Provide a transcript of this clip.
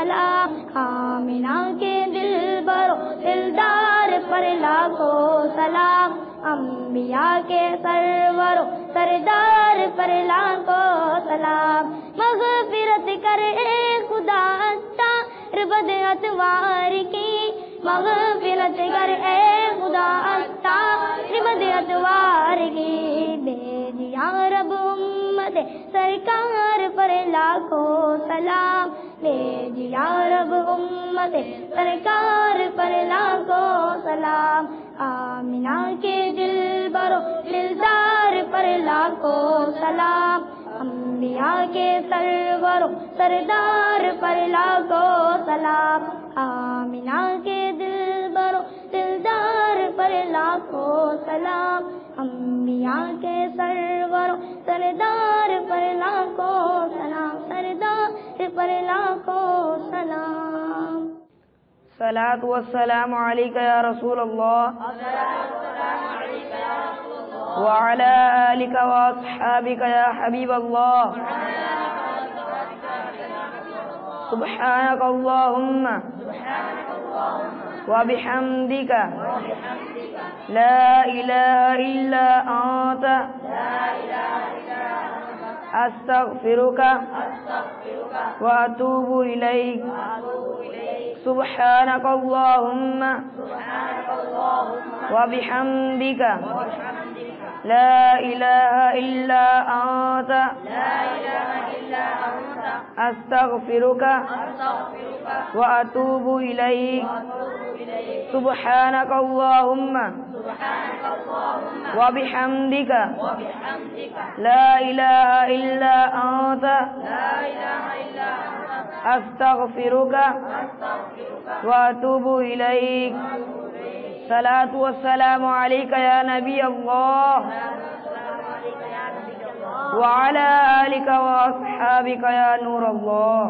सलाम। आमिना के दिल बरो दिलदार पर लाखों सलाम। अंबिया के सरवरो सरदार पर लाखों सलाम। मग़फ़िरत करे खुदा अत्तार बदअतवार की, मग़फ़िरत करे खुदा अत्तार बदअतवार की। भेजिया रब उम्मत सरकार पर लाखों सलाम। भेजिया रब उम्मत सरकार पर लाखों सलाम। आमिना के दिल बरो दिलदार पर लाखों सलाम। अंबिया के सरवरो सरदार पर लाखों सलाम। आमिना के दिल बरो दिलदार पर लाखों सलाम। अंबिया के सरवरो सरदार पर लाखों सलाम। सरदार पर लाखों सलाम। सलात व सलाम अलैका या रसूल अल्लाह व अला आलिका व अस्हाबिका या हबीब अल्लाह। सुब्हानक अल्लाहुम्मा व बिहम्दिका ला इलाहा इल्ला अंता अस्तगफिरुका व अतूबु इलैक। सुब्हानक अल्लाहुम्मा व बिहम्दिका ला इलाहा इल्ला अंता अस्तगफिरुका व अतूबु इलैक। सुब्हानक अल्लाहुम्मा व बिहम्दिका ला इलाहा इल्ला अंता अस्तगफिरुका व अतूबु इलैक। सलातु व सलामु अलैका या नबी अल्लाह व अला आलिका व अस्हाबिका या नूर अल्लाह।